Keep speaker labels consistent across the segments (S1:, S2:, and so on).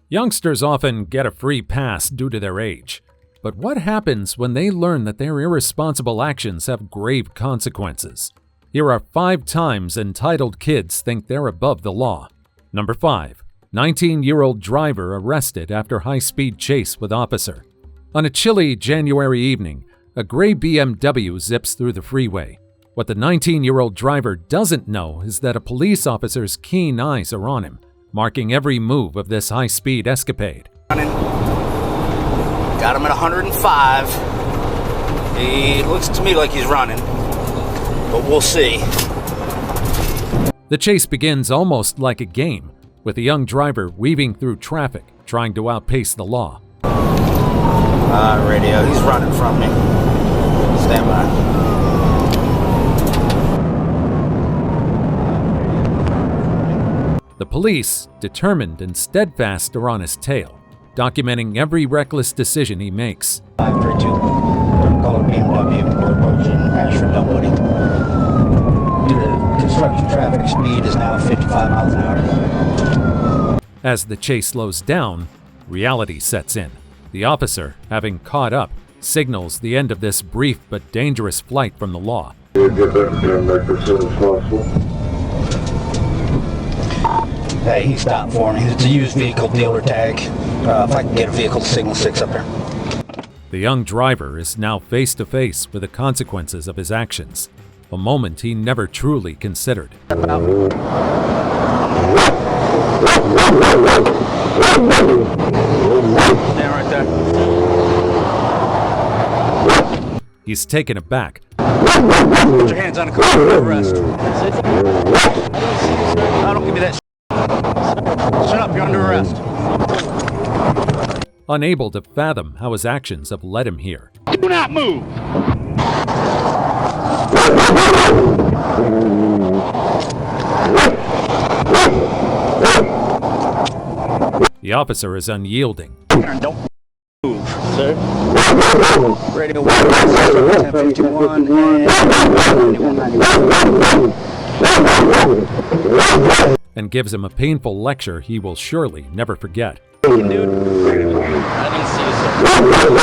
S1: Youngsters often get a free pass due to their age. But what happens when they learn that their irresponsible actions have grave consequences? Here are 5 times entitled kids think they're above the law. Number 5. 19-year-old driver arrested after high-speed chase with officer. On a chilly January evening, a gray BMW zips through the freeway. What the 19-year-old driver doesn't know is that a police officer's keen eyes are on him, marking every move of this high-speed escapade.
S2: Got him at 105. He looks to me like he's running, but we'll see.
S1: The chase begins almost like a game, with a young driver weaving through traffic, trying to outpace the law.
S2: Radio, he's running from me. Stand by.
S1: The police, determined and steadfast, are on his tail, documenting every reckless decision he makes.
S2: 532, color BMW, we're approaching Ashford Dunwoody. Due to construction traffic, speed is now 55 miles an hour.
S1: As the chase slows down, reality sets in. The officer, having caught up, signals the end of this brief but dangerous flight from the law.
S3: Get back as soon as possible.
S2: Hey, he stopped for me. It's a used vehicle dealer tag. If I can get a vehicle, signal 6 up there.
S1: The young driver is now face to face with the consequences of his actions, a moment he never truly considered.
S2: Stand right there.
S1: He's taken aback.
S2: Put your hands on the car. No arrest. I don't give me that shit. Shut up, you're under arrest.
S1: Unable to fathom how his actions have led him here.
S2: Do not move!
S1: The officer is unyielding.
S2: Don't move, sir. Radio 1051
S1: and gives him a painful lecture he will surely never forget.
S2: Dude, I didn't see you, sir.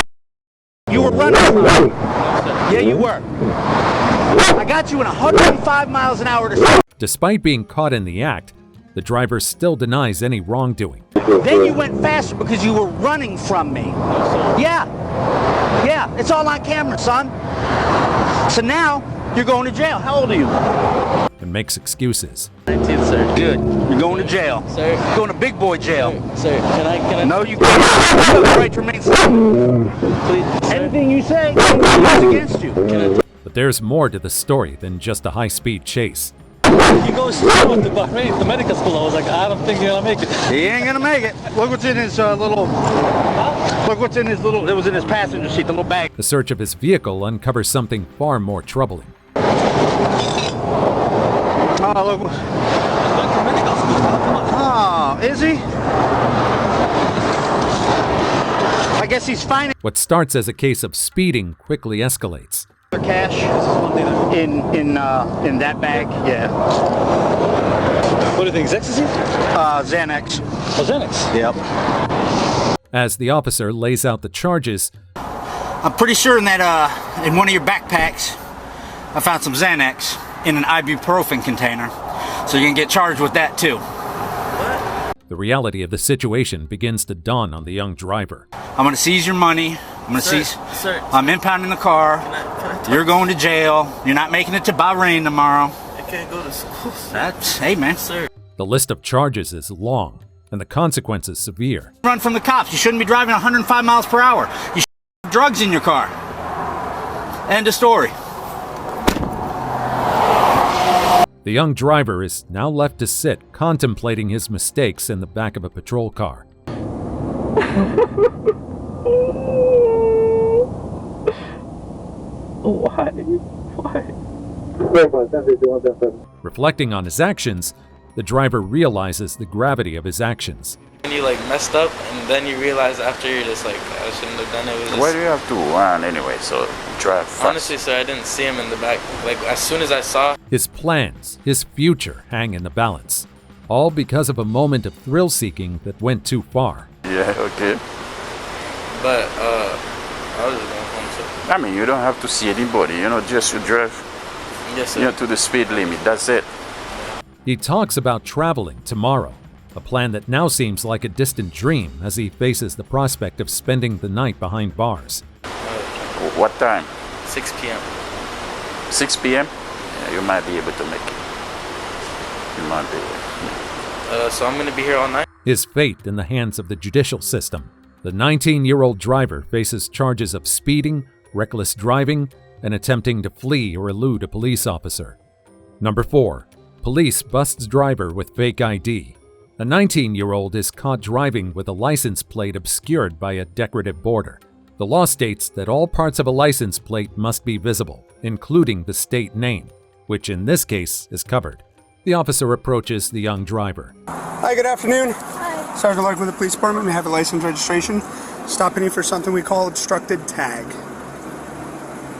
S2: You were running from me. Yeah, you were. I got you in 105 miles an hour to...
S1: Despite being caught in the act, the driver still denies any wrongdoing.
S2: Then you went faster because you were running from me. Yeah, it's all on camera, son. So now, you're going to jail. How old are you?
S1: And makes excuses.
S2: 19, sir. Good. You're going to jail.
S4: Sir.
S2: You're going to big boy jail.
S4: Sir, can I...
S2: No, you can't. You have the right to remain silent.
S4: Please, sir.
S2: Anything you say is against you.
S1: But there's more to the story than just a high-speed chase.
S4: He goes to the medical school. I was like, I don't think you're gonna make it.
S2: He ain't gonna make it. Look what's in his little... Look what's in his little... It was in his passenger seat, the little bag.
S1: The search of his vehicle uncovers something far more troubling.
S2: Oh, look. Oh, is he? I guess he's fine.
S1: What starts as a case of speeding quickly escalates.
S2: Cash in that bag, yeah.
S4: What do you think, ecstasy?
S2: Xanax.
S4: Oh, Xanax?
S2: Yep.
S1: As the officer lays out the charges,
S2: I'm pretty sure in that in one of your backpacks, I found some Xanax in an ibuprofen container. So you're gonna get charged with that too.
S1: the reality of the situation begins to dawn on the young driver.
S2: I'm gonna seize your money.
S5: Sir.
S2: I'm impounding the car.
S5: Can I
S2: You're going to jail. You're not making it to Bahrain tomorrow.
S5: I can't go to school, sir.
S2: That's, hey man.
S5: Sir.
S1: The list of charges is long, and the consequences severe.
S2: Run from the cops. You shouldn't be driving 105 miles per hour. You should have drugs in your car. End of story.
S1: The young driver is now left to sit, contemplating his mistakes in the back of a patrol car.
S6: Why?
S1: Reflecting on his actions, the driver realizes the gravity of his actions.
S5: When you messed up and then you realize after you're just like, I shouldn't have done it. It was just...
S7: Why do you have to run anyway? So drive fast.
S5: Honestly, sir, I didn't see him in the back. As soon as I saw...
S1: His plans, his future hang in the balance. All because of a moment of thrill-seeking that went too far.
S7: Yeah, okay.
S5: But I was just going home, so.
S7: I mean, you don't have to see anybody, just you drive
S5: Yes, sir.
S7: to the speed limit. That's it.
S1: He talks about traveling tomorrow, a plan that now seems like a distant dream as he faces the prospect of spending the night behind bars.
S7: What time?
S5: 6 p.m.
S7: 6 p.m.? Yeah, you might be able to make it. You might be able.
S5: So I'm going to be here all night.
S1: His fate in the hands of the judicial system. The 19-year-old driver faces charges of speeding, reckless driving, and attempting to flee or elude a police officer. Number 4. Police busts driver with fake ID. A 19-year-old is caught driving with a license plate obscured by a decorative border. The law states that all parts of a license plate must be visible, including the state name, which in this case is covered. The officer approaches the young driver.
S6: Hi, good afternoon. Hi. Sergeant Larkin with the police department. We have a license registration. Stopping you for something we call obstructed tag.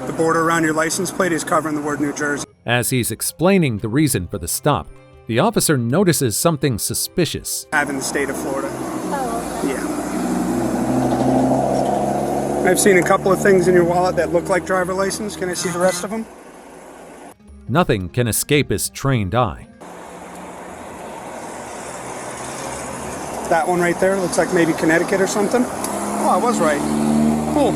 S6: The border around your license plate is covering the word New Jersey.
S1: As he's explaining the reason for the stop, the officer notices something suspicious.
S6: Have in the state of Florida.
S8: Oh, okay.
S6: Yeah. I've seen a couple of things in your wallet that look like driver license. Can I see the rest of them?
S1: Nothing can escape his trained eye.
S6: That one right there looks like maybe Connecticut or something. Oh, I was right. Cool.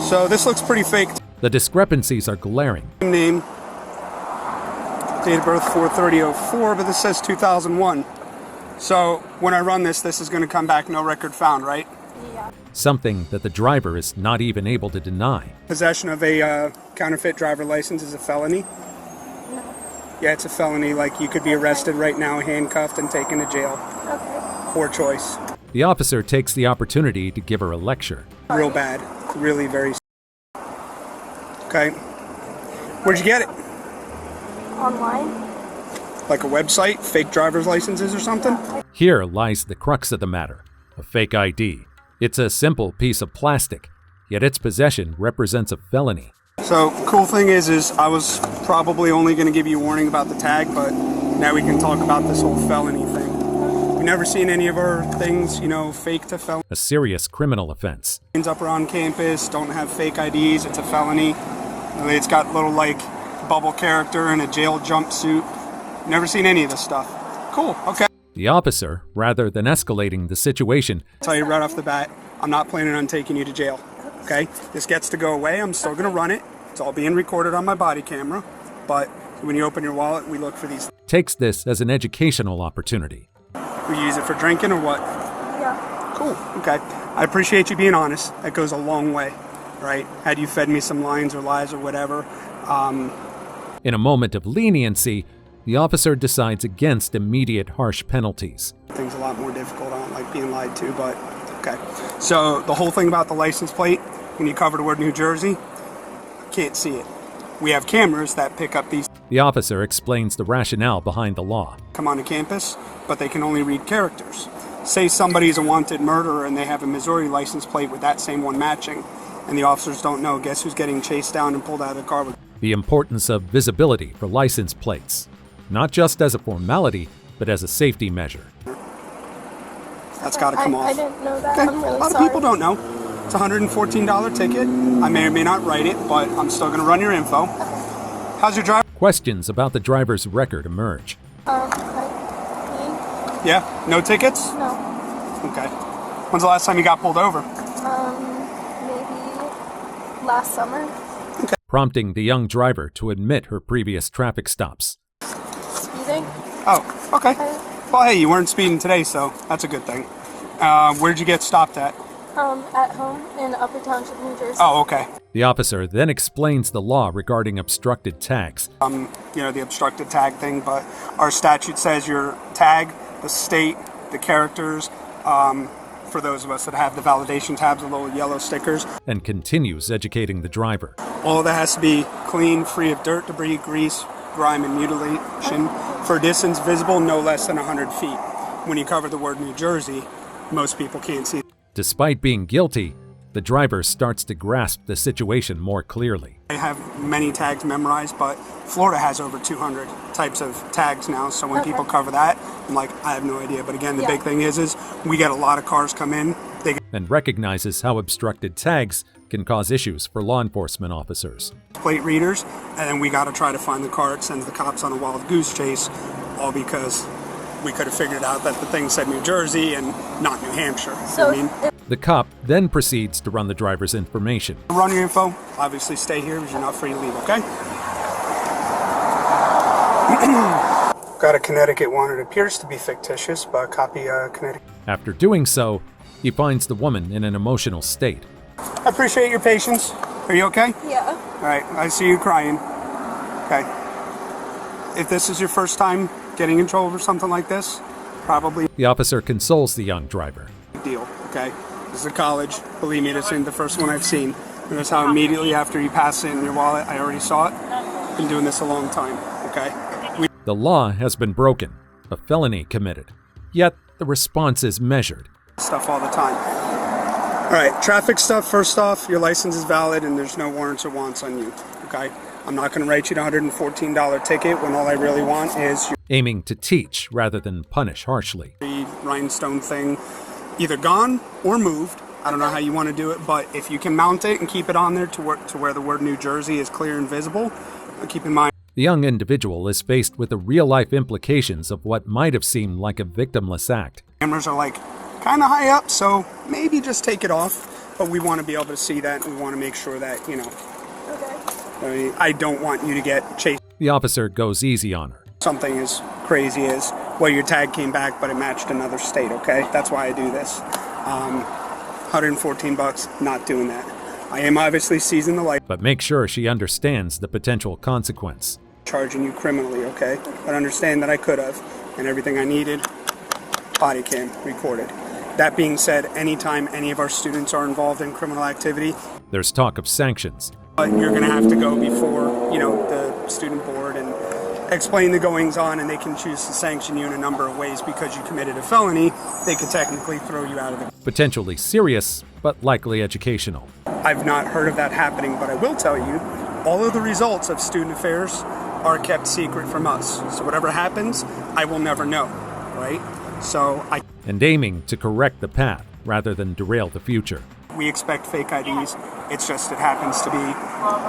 S6: So this looks pretty fake.
S1: The discrepancies are glaring.
S6: Name, date of birth 4/30/04, but this says 2001. So when I run this is going to come back no record found, right?
S8: Yeah.
S1: Something that the driver is not even able to deny.
S6: Possession of a counterfeit driver license is a felony.
S8: No.
S6: Yeah, it's a felony. Like you could be arrested right now, handcuffed, and taken to jail.
S8: Okay.
S6: Poor choice.
S1: The officer takes the opportunity to give her a lecture.
S6: Real bad. Really very. Okay. Where'd you get it?
S8: Online?
S6: Like a website? Fake driver's licenses or something?
S1: Here lies the crux of the matter, a fake ID. It's a simple piece of plastic, yet its possession represents a felony.
S6: So, cool thing is I was probably only going to give you a warning about the tag, but now we can talk about this whole felony thing. We've never seen any of our things, fake to felony.
S1: A serious criminal offense.
S6: Up around campus, don't have fake IDs, it's a felony. It's got little, bubble character and a jail jumpsuit. Never seen any of this stuff. Cool, okay.
S1: The officer, rather than escalating the situation,
S6: Tell you right off the bat, I'm not planning on taking you to jail, okay? This gets to go away, I'm still gonna run it. It's all being recorded on my body camera, but when you open your wallet, we look for these.
S1: takes this as an educational opportunity.
S6: We use it for drinking or what?
S8: Yeah.
S6: Cool, okay. I appreciate you being honest. That goes a long way, right? Had you fed me some lines or lies or whatever.
S1: In a moment of leniency, the officer decides against immediate harsh penalties.
S6: Things a lot more difficult. I don't like being lied to, but okay. So the whole thing about the license plate, when you cover the word New Jersey, can't see it. We have cameras that pick up these.
S1: The officer explains the rationale behind the law.
S6: Come onto campus, but they can only read characters. Say somebody's a wanted murderer and they have a Missouri license plate with that same one matching, and the officers don't know. Guess who's getting chased down and pulled out of the car with?
S1: The importance of visibility for license plates, not just as a formality, but as a safety measure.
S6: That's got to come off.
S8: I didn't know that.
S6: Okay.
S8: I'm really
S6: A lot
S8: sorry.
S6: of people don't know. It's a $114 ticket. I may or may not write it, but I'm still going to run your info. How's your driver?
S1: Questions about the driver's record emerge.
S6: Yeah? No tickets?
S8: No.
S6: Okay. When's the last time you got pulled over?
S8: Maybe last summer.
S1: Prompting the young driver to admit her previous traffic stops.
S8: Speeding.
S6: Oh, okay. Well, hey, you weren't speeding today, so that's a good thing. Where'd you get stopped at?
S8: At home in Upper Township, New Jersey.
S6: Oh, okay.
S1: The officer then explains the law regarding obstructed tags.
S6: The obstructed tag thing, but our statute says your tag, the state, the characters, for those of us that have the validation tabs, the little yellow stickers.
S1: And continues educating the driver.
S6: All of that has to be clean, free of dirt, debris, grease, grime, and mutilation for a distance visible no less than 100 feet. When you cover the word New Jersey, most people can't see.
S1: Despite being guilty, the driver starts to grasp the situation more clearly.
S6: I have many tags memorized, but Florida has over 200 types of tags now, so when people cover that, I'm like, I have no idea. But again, the
S8: Yeah.
S6: big thing is we get a lot of cars come in. They get
S1: And recognizes how obstructed tags can cause issues for law enforcement officers.
S6: plate readers, and then we got to try to find the car. It sends the cops on a wild goose chase, all because we could have figured out that the thing said New Jersey and not New Hampshire.
S8: So,
S6: I mean,
S1: The cop then proceeds to run the driver's information.
S6: run your info. Obviously, stay here because you're not free to leave. Okay. Got a Connecticut one. It appears to be fictitious, but copy Connecticut.
S1: After doing so, he finds the woman in an emotional state.
S6: I appreciate your patience. Are you okay?
S8: yeah.
S6: All right. I see you crying. Okay. If this is your first time getting in trouble for something like this, probably
S1: The officer consoles the young driver.
S6: a deal. Okay. This is a college. Believe me, this ain't the first one I've seen. Notice how immediately after you pass it in your wallet, I already saw it. Been doing this a long time. Okay.
S1: The law has been broken, a felony committed. Yet the response is measured.
S6: Stuff all the time. All right, traffic stuff. First off, your license is valid and there's no warrants or wants on you. Okay, I'm not going to write you a $114 ticket when all I really want is
S1: Aiming to teach rather than punish harshly.
S6: your rhinestone thing either gone or moved. I don't know how you want to do it, but if you can mount it and keep it on there to where the word New Jersey is clear and visible, keep in mind.
S1: The young individual is faced with the real-life implications of what might have seemed like a victimless act.
S6: Cameras are like kind of high up, so maybe just take it off. But we want to be able to see that, and we want to make sure that,
S8: Okay.
S6: I don't want you to get chased.
S1: The officer goes easy on her.
S6: Something as crazy as, well, your tag came back, but it matched another state, okay? That's why I do this. $114, not doing that. I am obviously seizing the light,
S1: But make sure she understands the potential consequence.
S6: charging you criminally, okay? But understand that I could have, and everything I needed, body cam, recorded. That being said, anytime any of our students are involved in criminal activity,
S1: There's talk of sanctions.
S6: but you're going to have to go before, the student board and explain the goings on, and they can choose to sanction you in a number of ways because you committed a felony. They could technically throw you out of the.
S1: Potentially serious, but likely educational.
S6: I've not heard of that happening, but I will tell you, all of the results of student affairs are kept secret from us. So whatever happens, I will never know, right? So
S1: And aiming to correct the path rather than derail the future.
S6: we expect fake IDs. It's just it happens to be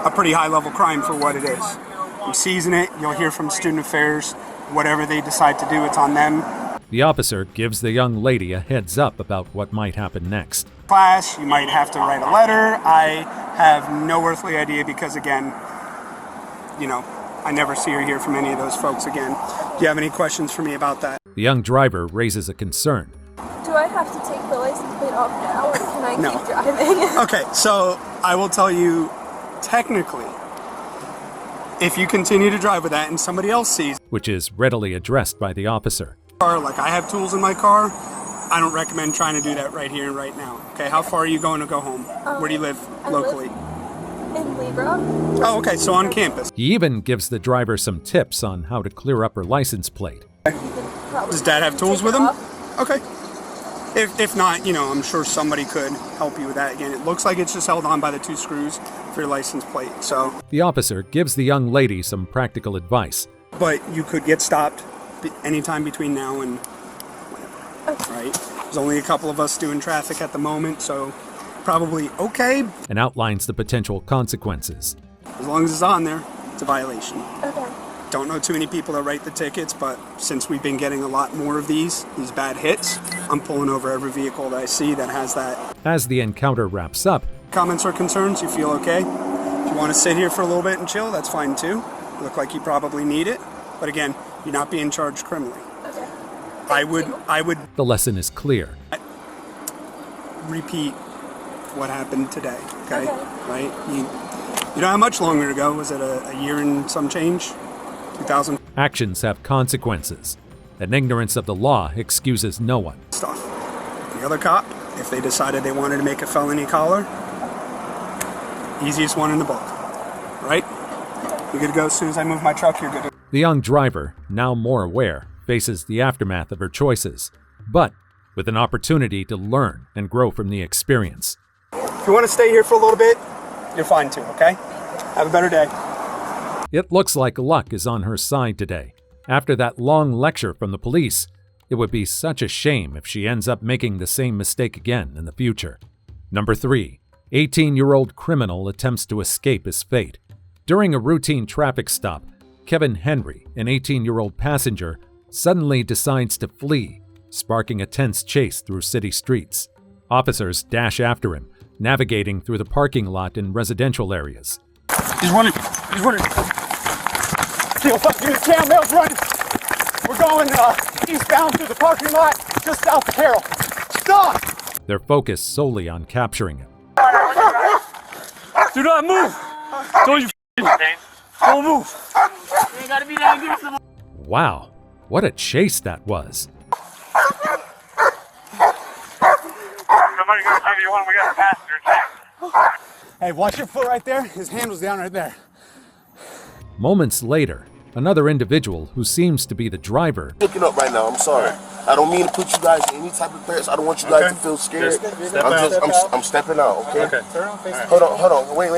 S6: a pretty high-level crime for what it is. I'm seizing it. You'll hear from student affairs. Whatever they decide to do, it's on them.
S1: The officer gives the young lady a heads up about what might happen next.
S6: Class, you might have to write a letter. I have no earthly idea because, again, I never see or hear from any of those folks again. Do you have any questions for me about that?
S1: The young driver raises a concern.
S8: Do I have to take the license plate off now, or can I
S6: No.
S8: keep driving?
S6: Okay, so I will tell you, technically, if you continue to drive with that and somebody else sees
S1: Which is readily addressed by the officer.
S6: a car, like I have tools in my car, I don't recommend trying to do that right here and right now. Okay, how far are you going to go home? Where do you live
S8: I live
S6: locally?
S8: In Libra?
S6: Oh, okay, so on campus.
S1: He even gives the driver some tips on how to clear up her license plate.
S6: Does Dad have tools with him? Okay. If not, I'm sure somebody could help you with that. Again, it looks like it's just held on by the 2 screws for your license plate. So,
S1: The officer gives the young lady some practical advice.
S6: but you could get stopped anytime between now and whenever, right? There's only a couple of us doing traffic at the moment, so probably okay.
S1: And outlines the potential consequences.
S6: As long as it's on there, it's a violation.
S8: Okay.
S6: Don't know too many people that write the tickets, but since we've been getting a lot more of these bad hits, I'm pulling over every vehicle that I see that has that.
S1: As the encounter wraps up,
S6: Comments or concerns? You feel okay? If you want to sit here for a little bit and chill, that's fine too. You look like you probably need it, but again, you're not being charged criminally.
S8: Okay.
S6: I would
S1: the lesson is clear.
S6: repeat what happened today. Okay,
S8: Okay.
S6: right? You know how much longer ago was it? A year and some change? 2000
S1: Actions have consequences, and ignorance of the law excuses no one.
S6: stuff. The other cop, if they decided they wanted to make a felony collar, easiest one in the book, right? You're good to go. As soon as I move my truck, you're good to go.
S1: The young driver, now more aware, faces the aftermath of her choices, but with an opportunity to learn and grow from the experience.
S6: If you want to stay here for a little bit, you're fine too, okay? Have a better day.
S1: It looks like luck is on her side today. After that long lecture from the police, It would be such a shame if she ends up making the same mistake again in the future. Number 3. 18-year-old criminal attempts to escape his fate. During a routine traffic stop, Kevin Henry, an 18-year-old passenger, suddenly decides to flee, sparking a tense chase through city streets. Officers dash after him, navigating through the parking lot in residential areas.
S9: He's running. He's running. Yo, fuck, give me the cam, Mel's running. We're going eastbound through the parking lot, just south of Carroll. Stop!
S1: They're focused solely on capturing him.
S9: Do not move! Don't move! You gotta be down here.
S1: Wow, what a chase that was.
S9: Somebody go give you one, we got a passenger check. Hey, watch your foot right there. His hand was down right there.
S1: Moments later, another individual who seems to be the driver
S10: Looking up right now, I'm sorry. I don't mean to put you guys in any type of threats. I don't want you guys to feel scared. I'm stepping out, okay? Hold on. Wait,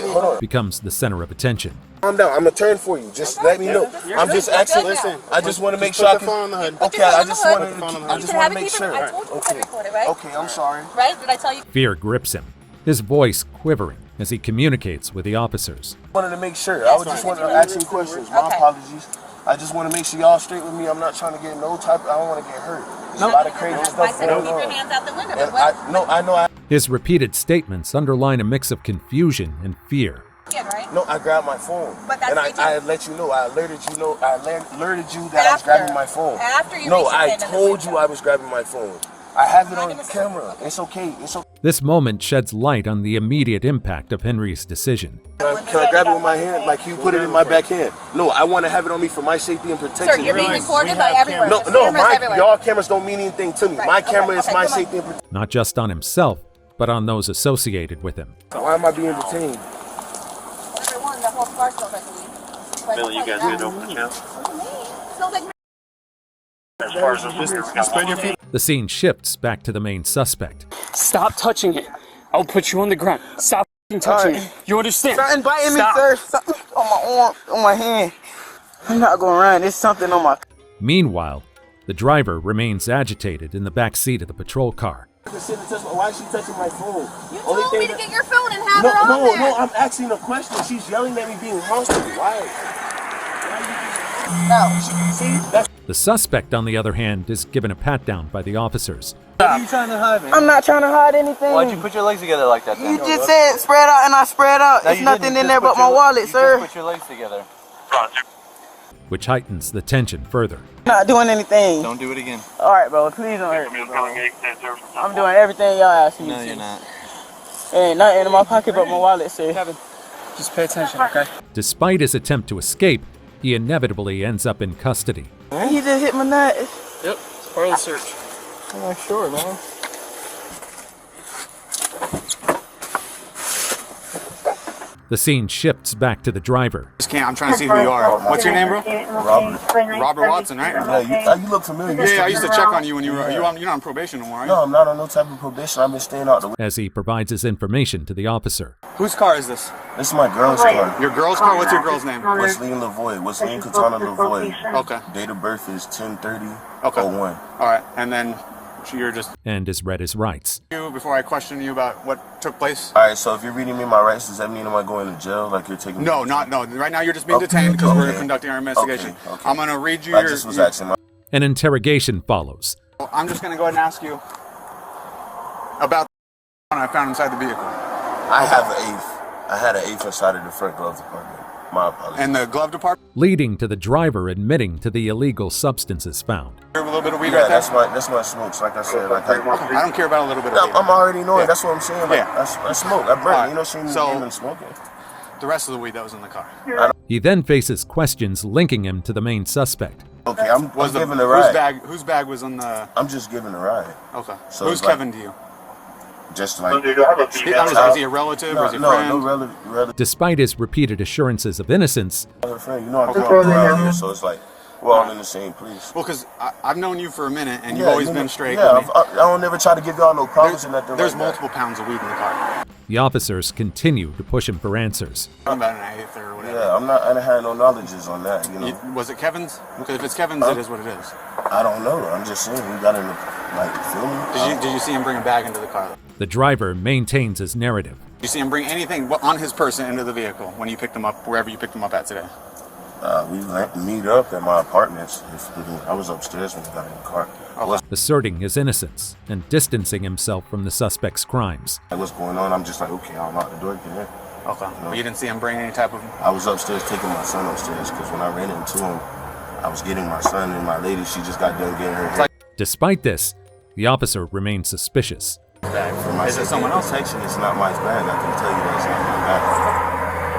S10: hold on.
S1: becomes the center of attention.
S10: Calm down. I'm gonna turn for you. Just let me know. I'm just asking. Listen, I just want to make sure I can. Okay, I just want to make sure.
S8: I told you to record it, right?
S10: Okay, I'm sorry.
S8: Right? Did I tell you?
S1: Fear grips him, his voice quivering as he communicates with the officers.
S10: Wanted to make sure. I was just wanted to ask you questions. My apologies. I just want to make sure y'all straight with me. I'm not trying to get no type. I don't want to get hurt. There's a lot of crazy stuff
S8: I said
S10: going
S8: keep your
S10: on.
S8: hands out the window.
S10: And I know.
S1: His repeated statements underline a mix of confusion and fear.
S8: Yeah, right?
S10: No, I grabbed my phone.
S8: But that's
S10: and
S8: what you
S10: I let you know. I alerted you that I was grabbing my phone.
S8: After you
S10: No,
S8: reached your
S10: I
S8: hand in the
S10: told you
S8: window.
S10: I was grabbing my phone. I have it on camera. It's okay.
S1: This moment sheds light on the immediate impact of Henry's decision.
S10: Can I grab it with my hand like you put it in my back hand? No, I want to have it on me for my safety and protection.
S8: Sir, you're being recorded by everywhere.
S10: No, y'all cameras don't mean anything to me.
S8: Right,
S10: My camera is
S8: okay,
S10: my
S8: come on.
S10: safety and protection.
S1: Not just on himself, but on those associated with him.
S10: Why am I being detained?
S8: Number one, the whole car smells like weed. Like,
S3: Billy, you guys good open the channel?
S8: it smells like
S3: As far as the
S1: The scene shifts back to the main suspect.
S9: Stop touching it. I'll put you on the ground. Stop touching it. You understand?
S11: Something biting me,
S9: Stop.
S11: sir. Something on my arm, on my hand. I'm not gonna run. There's something on my.
S1: Meanwhile, the driver remains agitated in the back seat of the patrol car.
S10: Why is she touching my phone?
S8: you told me to get your phone and have it on there.
S10: No, I'm asking a question. She's yelling at me being hostile. Why?
S8: No.
S1: The suspect, on the other hand, is given a pat-down by the officers.
S11: I'm not trying to hide anything.
S12: Why'd you put your legs together like that then?
S11: You just said spread out and I spread out. There's nothing in there but my wallet, sir.
S12: Just put your legs together.
S1: Which heightens the tension further.
S11: Not doing anything.
S12: Don't do it again.
S11: All right, bro. Please don't hurt me, bro. I'm doing everything y'all asking me to.
S12: No, you're not.
S11: There ain't nothing in my pocket but my wallet, sir.
S9: Just pay attention, okay?
S1: Despite his attempt to escape, he inevitably ends up in custody.
S11: He just hit my nut.
S9: Yep, it's part of the search.
S11: I'm not sure, man.
S1: The scene shifts back to the driver.
S9: I'm trying to see who you are. What's your name, bro?
S10: Robert.
S9: Robert Watson, right?
S10: Yeah, you look familiar.
S9: Yeah, I used to check on you when you're not on probation no more, are you?
S10: No, I'm not on no type of probation. I've been staying out the way.
S1: As he provides his information to the officer.
S9: Whose car is this?
S10: This is my girl's car.
S9: Your girl's car? What's your girl's name?
S10: Wesley Lavoie. Wesley Katana Lavoie.
S9: Okay.
S10: Date of birth is 10/30/01.
S9: Okay. All right, and then you're just
S1: And is read his rights.
S9: before I question you about what took place.
S10: All right, so if you're reading me my rights, does that mean am I going to jail? Like you're taking?
S9: No. Right now you're just being detained because we're conducting our investigation.
S10: Okay.
S9: I'm gonna read you
S10: I just was asking.
S1: An interrogation follows.
S9: I'm just gonna go ahead and ask you about the I found inside the vehicle.
S10: I have an eighth. I had an eighth inside of the front glove department. My apologies.
S9: And the glove department?
S1: Leading to the driver admitting to the illegal substances found.
S9: A little bit of weed
S10: Yeah,
S9: right there?
S10: that's my smokes. Like I said, like
S9: I don't care about a little bit of weed.
S10: I'm already knowing.
S9: Yeah.
S10: That's what I'm saying. Like,
S9: Yeah.
S10: I smoke. I burn.
S9: All right.
S10: You know, seeing me
S9: So-
S10: even smoking.
S9: The rest of the weed that was in the car.
S1: He then faces questions linking him to the main suspect.
S10: Okay, I'm
S9: Was
S10: giving a ride.
S9: Whose bag was on the...
S10: I'm just giving a ride.
S9: Okay.
S10: So
S9: Who's
S10: it's like-
S9: Kevin to you?
S10: Just like.
S9: Is he a relative or is he a friend?
S10: No relative.
S1: Despite his repeated assurances of innocence,
S10: Her friend, you know I grew up around here, so it's like we're all in the same place.
S9: Well, because I've known you for a minute and you've always been straight
S10: Yeah,
S9: with me.
S10: I don't never try to give y'all no problems or nothing.
S9: There's
S10: like that.
S9: multiple pounds of weed in the car.
S1: the officers continue to push him for answers.
S9: About an eighth or whatever.
S10: Yeah, I don't have no knowledges on that, you know.
S9: Was it Kevin's? Because if it's Kevin's, it is what it is.
S10: I don't know. I'm just saying we got in the, feel me?
S9: Did you see him bring a bag into the car?
S1: The driver maintains his narrative.
S9: Did you see him bring anything on his person into the vehicle when you picked him up, wherever you picked him up at today?
S10: We meet up at my apartments. I was upstairs when we got in the car.
S1: Asserting his innocence and distancing himself from the suspect's crimes.
S10: What's going on? I'm just like, okay, I'll lock the door again.
S9: Okay. But you didn't see him bring any type of...
S10: I was upstairs taking my son upstairs because when I ran into him, I was getting my son and my lady, she just got done getting her hair.
S1: Despite this, the officer remains suspicious.
S10: Is it someone else? Section, it's not my bag. I can tell you that it's not my bag.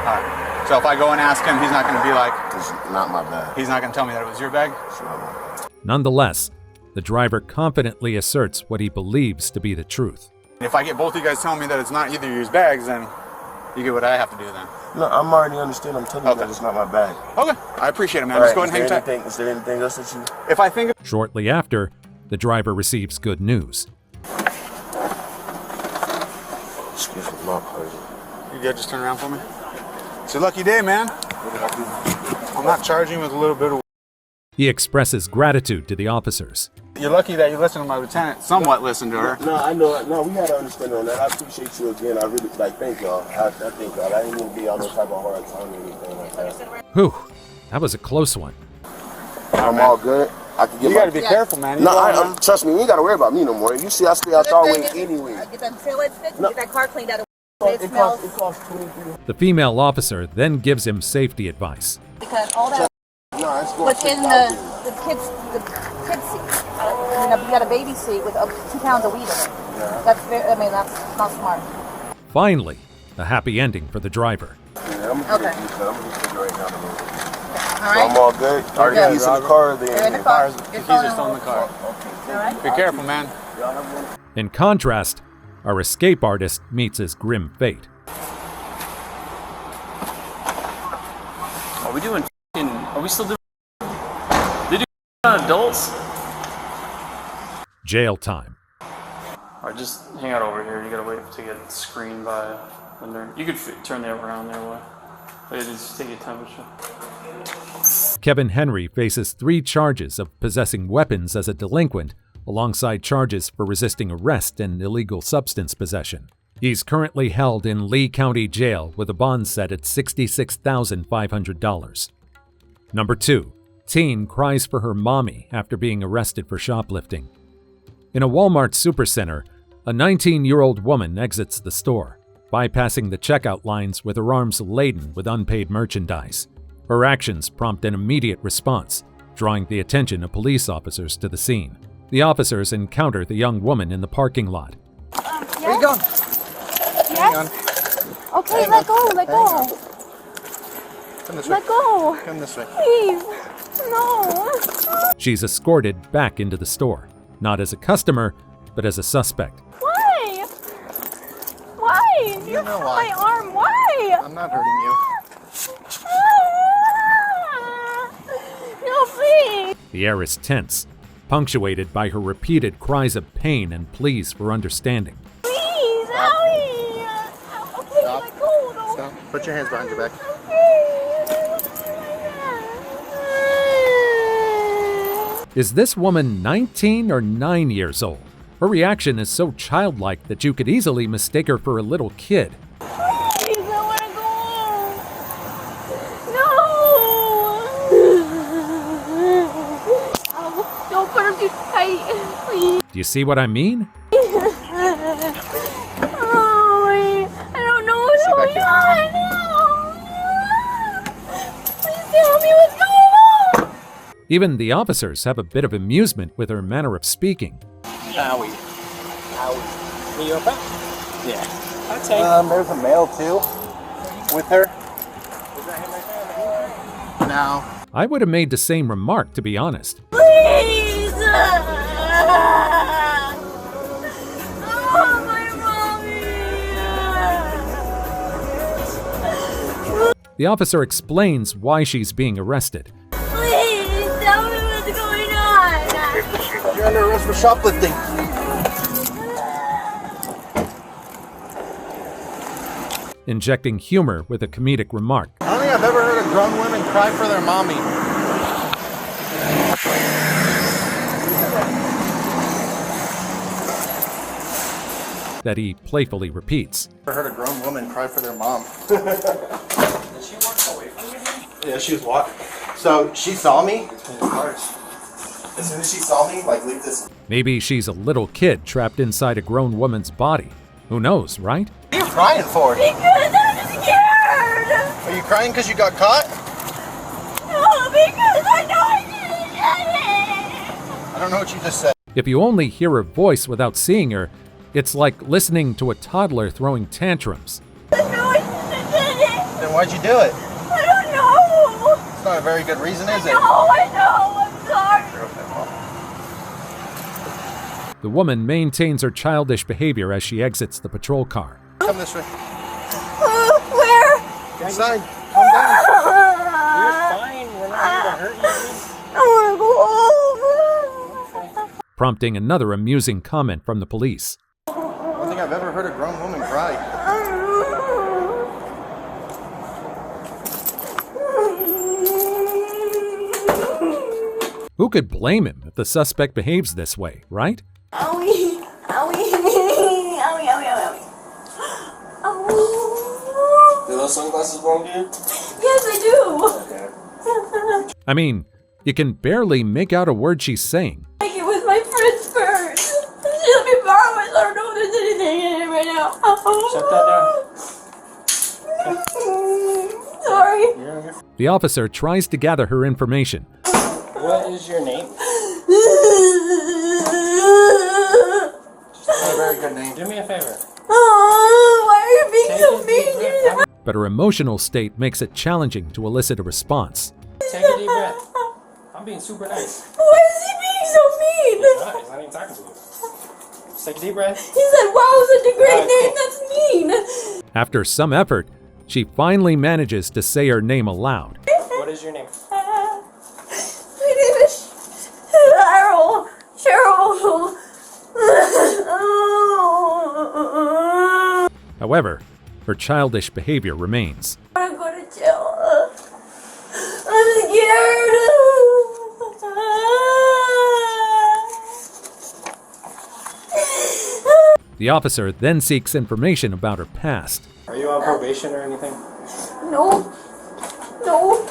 S9: All right. So if I go and ask him, he's not going to be like...
S10: It's not my bag.
S9: He's not going to tell me that it was your bag?
S10: Sure.
S1: Nonetheless, the driver confidently asserts what he believes to be the truth.
S9: If I get both of you guys telling me that it's not either of your bags, then you get what I have to do then.
S10: No, I'm already understand. I'm telling you that it's not my bag.
S9: Okay. I appreciate it, man.
S10: All
S9: Just
S10: right,
S9: go ahead and hang tight.
S10: Is there anything else that you...
S9: If I think...
S1: Shortly after, the driver receives good news.
S10: Excuse me, my pleasure.
S9: You guys just turn around for me? It's a lucky day, man. I'm not charging with a little bit of...
S1: He expresses gratitude to the officers.
S9: You're lucky that you listened to my lieutenant. Somewhat listened to her.
S10: No, I know. No, we had to understand on that. I appreciate you again. I really, thank y'all. I thank y'all. I didn't even be on no type of hard time or anything like that.
S1: Whew, that was a close one.
S10: I'm all good. I can get
S9: you got to be careful, man.
S10: No, trust me. You ain't got to worry about me no more. You see, I stay out your way anyway.
S8: Get that taillights fixed and get that car cleaned out.
S10: It costs $23.
S1: The female officer then gives him safety advice.
S8: Because all that was in the kids seat. You got a baby seat with 2 pounds of weed in it. Yeah. That's not smart.
S1: Finally, a happy ending for the driver.
S10: Yeah, I'm
S8: okay.
S10: I'm just sitting right down the road.
S8: All right.
S10: I'm all good. Are the keys in the car?
S8: They're in the car.
S9: The keys are still in the car.
S8: All right.
S9: Be careful, man.
S1: In contrast, our escape artist meets his grim fate.
S13: Are we doing are we still doing they do on adults?
S1: Jail time.
S13: Alright, just hang out over here. You gotta wait to get screened by the nurse. You could turn that around there way. But just take your temperature.
S1: Kevin Henry faces 3 charges of possessing weapons as a delinquent, alongside charges for resisting arrest and illegal substance possession. He's currently held in Lee County Jail with a bond set at $66,500. Number 2. Teen cries for her mommy after being arrested for shoplifting. In a Walmart supercenter, a 19-year-old woman exits the store, bypassing the checkout lines with her arms laden with unpaid merchandise. Her actions prompt an immediate response, drawing the attention of police officers to the scene. The officers encounter the young woman in the parking lot.
S8: Yes? Where you going? Yes? Okay, let go.
S9: Come this way.
S8: Let go.
S9: Come this way.
S8: Please. No.
S1: She's escorted back into the store, not as a customer, but as a suspect.
S8: Why? Why? You hurt my arm. Why?
S9: I'm not hurting you.
S8: No, please.
S1: The air is tense, punctuated by her repeated cries of pain and pleas for understanding.
S8: Please, owie. Okay, let go.
S9: Stop. Put your hands behind your back.
S1: Is this woman 19 or 9 years old? Her reaction is so childlike that you could easily mistake her for a little kid.
S8: Please, I want to go. No. Don't put her too tight, please.
S1: Do you see what I mean?
S8: Oh, wait. I don't know what's going on. Please tell me what's going on.
S1: Even the officers have a bit of amusement with her manner of speaking.
S12: Owie. Are you okay? Yeah.
S9: I'd say.
S12: There's a male too. With her.
S9: Is that him right there? No.
S1: I would have made the same remark, to be honest.
S8: Please! Oh, my mommy!
S1: The officer explains why she's being arrested.
S8: Please, tell me what's going on!
S12: You're under arrest for shoplifting.
S1: Injecting humor with a comedic remark.
S9: I don't think I've ever heard a grown woman cry for their mommy.
S1: that he playfully repeats.
S12: I heard a grown woman cry for their mom. Did she walk away from you? Yeah, she was walking. So she saw me. As soon as she saw me, like, leave this.
S1: Maybe she's a little kid trapped inside a grown woman's body. Who knows, right?
S12: What are you crying for?
S8: Because I'm scared.
S12: Are you crying because you got caught?
S8: No, because I know I didn't get it.
S12: I don't know what you just said.
S1: If you only hear her voice without seeing her, it's like listening to a toddler throwing tantrums.
S8: I know I didn't get it.
S12: Then why'd you do it?
S8: I don't know.
S12: It's not a very good reason, is it?
S8: No, I know. I'm sorry.
S1: The woman maintains her childish behavior as she exits the patrol car.
S12: Come this way.
S8: Where?
S12: Inside. Calm down.
S8: You're fine. We're not going to hurt you. I want to go home.
S1: Prompting another amusing comment from the police.
S12: I don't think I've ever heard a grown woman cry.
S1: Who could blame him if the suspect behaves this way, right?
S8: Owie. Owie. Owie, owie, owie. Oh.
S10: Do those sunglasses belong to you?
S8: Yes, I do.
S1: I mean, you can barely make out a word she's saying.
S8: Like it was my friend's purse. She let me borrow it. I don't know if there's anything in it right now.
S12: Shut that
S8: down. Sorry.
S1: The officer tries to gather her information.
S12: What is your name? Not a very good name. Do me a favor.
S8: Oh, why are you being so mean?
S1: But her emotional state makes it challenging to elicit a response.
S12: Take a deep breath. I'm being super nice.
S8: Why is he being so mean?
S12: He's not even talking to you. Just take a deep breath.
S8: He said, wow, such a great name. That's mean.
S1: After some effort, she finally manages to say her name aloud.
S12: What is your name?
S8: My name is Cheryl. Cheryl.
S1: However, her childish behavior remains.
S8: I want to go to jail. I'm scared.
S1: The officer then seeks information about her past.
S12: Are you on probation or anything?
S8: No. No.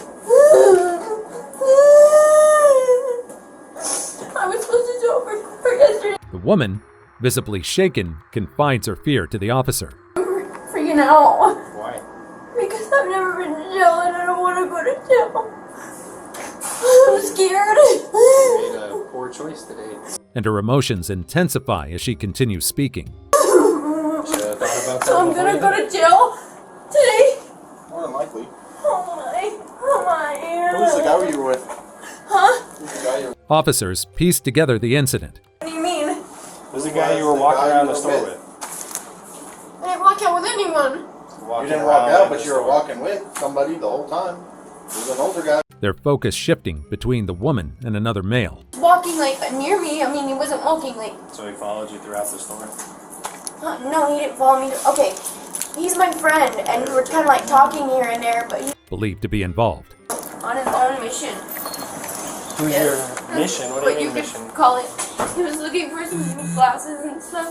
S8: I was supposed to show up for yesterday.
S1: The woman, visibly shaken, confides her fear to the officer.
S8: I'm freaking out.
S12: Why?
S8: Because I've never been to jail and I don't want to go to jail. I'm scared.
S12: You made a poor choice today.
S1: And her emotions intensify as she continues speaking.
S8: So I'm gonna go to jail today?
S12: More than likely.
S8: Oh my. Oh my.
S12: Who's the guy you were with?
S8: Huh?
S12: Who's the guy you were with?
S1: Officers piece together the incident.
S8: What do you mean?
S12: Who's the guy you were walking around the store with?
S8: I didn't walk out with anyone.
S12: You didn't walk out, but you were walking with somebody the whole time. He was an older guy.
S1: Their focus shifting between the woman and another male.
S8: Walking like near me. I mean, he wasn't walking like.
S12: So he followed you throughout the store?
S8: No, he didn't follow me. Okay, he's my friend, and we were kind of like talking here and there, but he's
S1: Believed to be involved.
S8: on his own mission.
S12: Who's your mission? What do you mean mission?
S8: Could call it. He was looking for some glasses and stuff.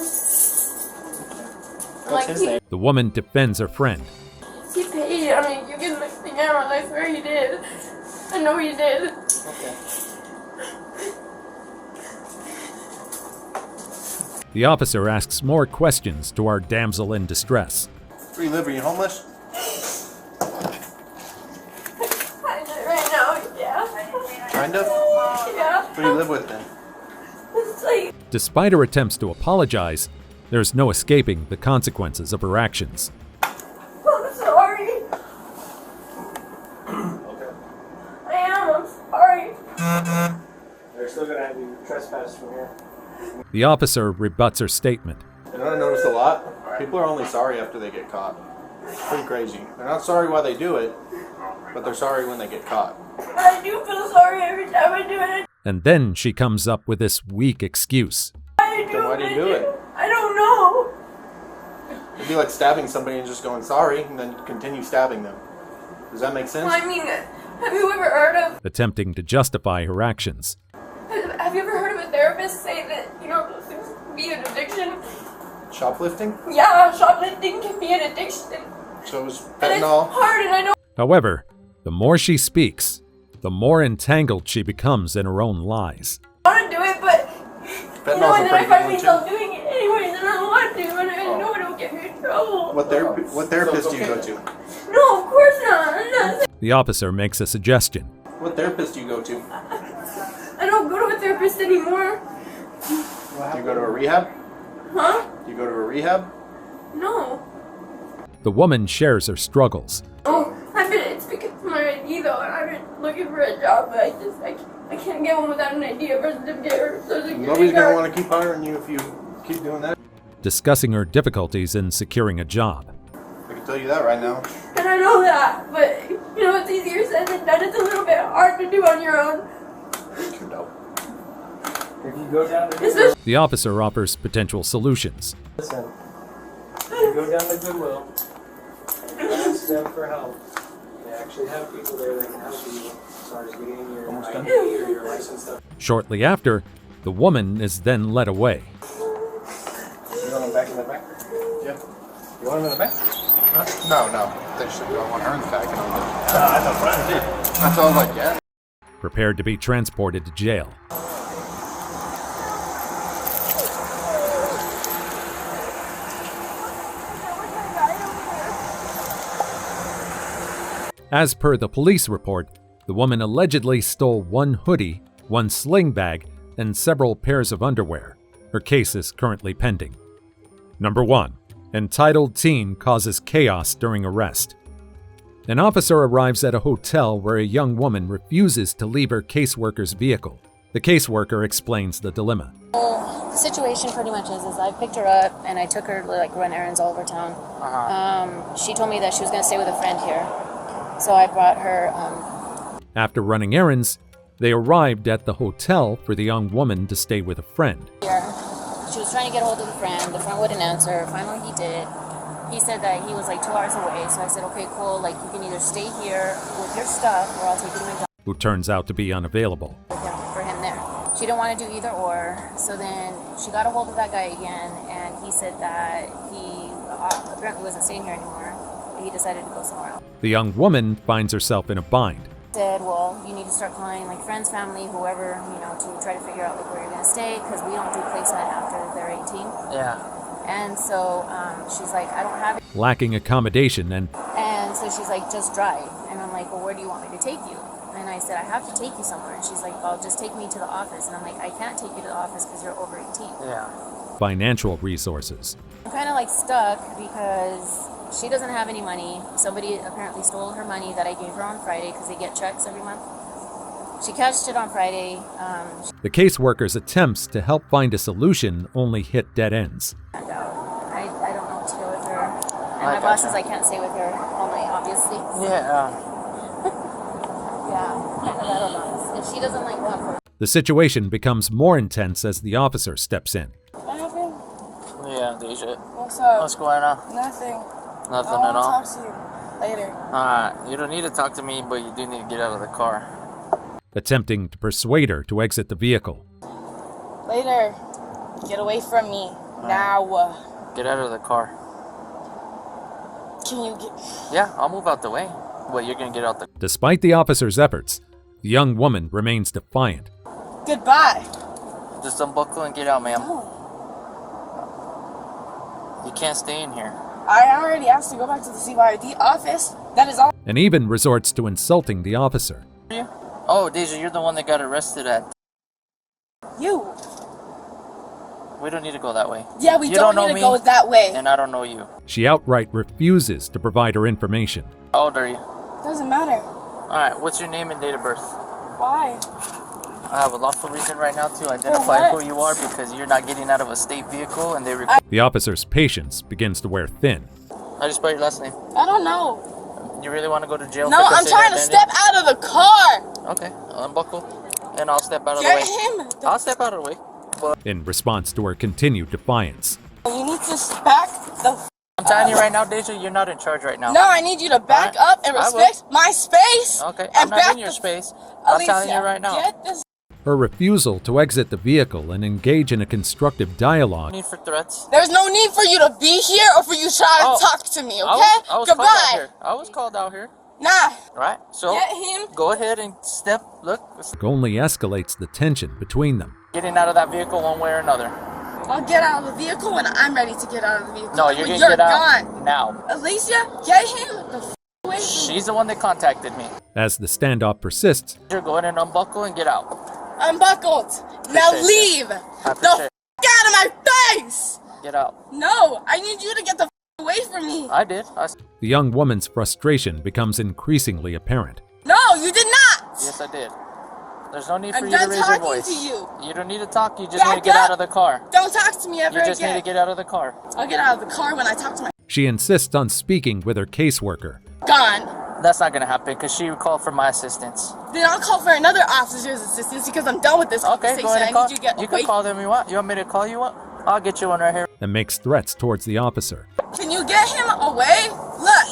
S12: What's his name?
S1: The woman defends her friend.
S8: He paid. I mean, you can look the camera. I swear he did. I know he did.
S12: Okay.
S1: The officer asks more questions to our damsel in distress.
S12: Where you live? Are you homeless?
S8: Right now, yeah.
S12: Kind of?
S8: Yeah.
S12: Who do you live with then?
S8: It's like.
S1: Despite her attempts to apologize, there's no escaping the consequences of her actions.
S8: I'm sorry.
S12: Okay.
S8: I am. I'm sorry.
S12: They're still gonna have you trespass from here.
S1: The officer rebuts her statement.
S12: You know what I noticed a lot? People are only sorry after they get caught. It's pretty crazy. They're not sorry while they do it, but they're sorry when they get caught.
S8: I do feel sorry every time I do it.
S1: And then she comes up with this weak excuse.
S8: I do.
S12: Then why do you do it?
S8: I don't know.
S12: It'd be like stabbing somebody and just going sorry and then continue stabbing them. Does that make sense?
S8: Well, I mean, have you ever heard of?
S1: Attempting to justify her actions.
S8: Have you ever heard of a therapist say that those things can be an addiction?
S12: Shoplifting?
S14: Yeah, shoplifting can be an addiction.
S12: So is
S14: And it's
S12: fentanyl.
S14: hard, and I know.
S1: However, the more she speaks, the more entangled she becomes in her own lies.
S14: I want to do it, but you know, and then I find myself doing it anyways, and I don't want to, and I know it'll get me in trouble.
S12: What therapist do you go to?
S14: No, of course not. I'm not.
S1: The officer makes a suggestion.
S12: What therapist do you go to?
S14: I don't go to a therapist anymore.
S12: Do you go to a rehab?
S14: Huh?
S12: Do you go to a rehab?
S14: No.
S1: The woman shares her struggles.
S14: Oh, it's because of my ID though, and I've been looking for a job, but I can't get one without an ID or birth certificate or social security
S12: Nobody's
S14: card.
S12: gonna want to keep hiring you if you keep doing that.
S1: Discussing her difficulties in securing a job.
S12: I can tell you that right now.
S14: And I know that, but you know, it's easier said than done. It's a little bit hard to do on your own.
S15: If you go down to
S1: The officer offers potential solutions.
S15: listen, you go down to Goodwill, ask them for help. They actually have people there that can help you as far as getting your ID or your license stuff.
S1: Shortly after, the woman is then led away.
S12: You want him back in the back? Yeah. You want him in the back? No. They should go. I want her in the back. I thought That's all I was like, yeah.
S1: Prepared to be transported to jail. As per the police report, the woman allegedly stole one hoodie, one sling bag, and several pairs of underwear. Her case is currently pending. Number 1. Entitled teen causes chaos during arrest. An officer arrives at a hotel where a young woman refuses to leave her caseworker's vehicle. The caseworker explains the dilemma.
S16: The situation pretty much is I picked her up and I took her to like run errands all over town. She told me that she was going to stay with a friend here. So I brought her.
S1: After running errands, they arrived at the hotel for the young woman to stay with a friend.
S16: Here. She was trying to get a hold of the friend. The friend wouldn't answer. Finally, he did. He said that he was like 2 hours away. So I said, okay, cool. Like, you can either stay here with your stuff or I'll take you to McDonald's.
S1: Who turns out to be unavailable.
S16: For him there. She didn't want to do either or. So then she got a hold of that guy again. And he said that he apparently wasn't staying here anymore. He decided to go somewhere else.
S1: The young woman finds herself in a bind.
S16: Said, well, you need to start calling like friends, family, whoever, to try to figure out like where you're gonna stay, because we don't do placement after they're 18.
S5: Yeah.
S16: And so she's like, I don't have it.
S1: Lacking accommodation and
S16: so she's like, just drive. And I'm like, well, where do you want me to take you? And I said, I have to take you somewhere. And she's like, well, just take me to the office. And I'm like, I can't take you to the office because you're over 18.
S5: Yeah.
S1: financial resources.
S16: I'm kind of like stuck because she doesn't have any money. Somebody apparently stole her money that I gave her on Friday because they get checks every month. She cashed it on Friday.
S1: The caseworker's attempts to help find a solution only hit dead ends.
S16: I don't know what to do with her. And my boss says I can't stay with her all night, obviously.
S5: Yeah.
S16: Yeah, I don't know. If she doesn't like that.
S1: The situation becomes more intense as the officer steps in.
S14: What happened?
S5: Yeah, Deja.
S14: What's up?
S5: What's going on?
S14: Nothing.
S5: Nothing
S14: I
S5: at all?
S14: want to talk to you later.
S5: Alright, you don't need to talk to me, but you do need to get out of the car.
S1: Attempting to persuade her to exit the vehicle.
S14: Later. Get away from me. Now.
S5: Get out of the car.
S14: Can you get...
S5: Yeah, I'll move out the way. But you're gonna get out the...
S1: Despite the officer's efforts, the young woman remains defiant.
S14: Goodbye.
S5: Just unbuckle and get out, ma'am. You can't stay in here.
S14: I already asked to go back to the CYD office. That is all.
S1: And even resorts to insulting the officer.
S5: Oh, Deja, you're the one that got arrested at...
S14: You.
S5: We don't need to go that way.
S14: Yeah, we
S5: You
S14: don't
S5: know
S14: need to
S5: me,
S14: go that way.
S5: And I don't know you.
S1: She outright refuses to provide her information.
S5: How old are you?
S14: Doesn't matter.
S5: Alright, what's your name and date of birth?
S14: Why?
S5: I have a lawful reason right now to identify who you are because you're not getting out of a state vehicle and they
S1: The officer's patience begins to wear thin.
S5: How do you spell your last name?
S14: I don't know.
S5: You really want to go to jail?
S14: No, I'm trying to step out of the car.
S5: Okay, I'll unbuckle and I'll step out of the
S14: Get
S5: way.
S14: him.
S5: I'll step out of the way. But
S1: In response to her continued defiance.
S14: You need to back the...
S5: I'm telling you right now, Deja, you're not in charge right now.
S14: No, I need you to back up and respect my space.
S5: Okay,
S14: and
S5: I'm not
S14: back
S5: in your
S14: the...
S5: space. I'm telling you
S14: Alicia,
S5: right now.
S14: Get this...
S1: Her refusal to exit the vehicle and engage in a constructive dialogue
S5: Need for threats.
S14: There's no need for you to be here or for you to try to talk to me, okay?
S5: I was
S14: Goodbye.
S5: called out here. I was called out here.
S14: Nah.
S5: Right? So
S14: Get him.
S5: go ahead and step. Look.
S1: only escalates the tension between them.
S5: Getting out of that vehicle one way or another.
S14: I'll get out of the vehicle when I'm ready to get out of the vehicle.
S5: No, you're
S14: When
S5: gonna get out
S14: gone.
S5: now.
S14: Alicia, get him the away from me.
S5: She's the one that contacted me.
S1: As the standoff persists,
S5: You're go ahead and unbuckle and get out.
S14: Unbuckled. Now
S5: Appreciate
S14: leave.
S5: I
S14: The
S5: appreciate
S14: out of my face.
S5: Get out.
S14: No, I need you to get the away from me.
S5: I did.
S1: the young woman's frustration becomes increasingly apparent.
S14: No, you did not.
S5: Yes, I did. There's no need for
S14: I'm
S5: you to
S14: done
S5: raise your
S14: talking
S5: voice.
S14: to you.
S5: You don't need to talk. You just
S14: Back
S5: need to get
S14: up.
S5: out of the car.
S14: Don't talk to me ever
S5: You just
S14: again.
S5: need to get out of the car.
S14: I'll get out of the car when I talk to my
S1: She insists on speaking with her caseworker.
S14: gone.
S5: That's not gonna happen because she would call for my assistance.
S14: Then I'll call for another officer's assistance because I'm done with this
S5: Okay,
S14: conversation.
S5: go ahead
S14: I
S5: and call.
S14: need you to get
S5: You
S14: away.
S5: can call them. You want? You want me to call you one? I'll get you one right here.
S1: And makes threats towards the officer.
S14: Can you get him away? Look,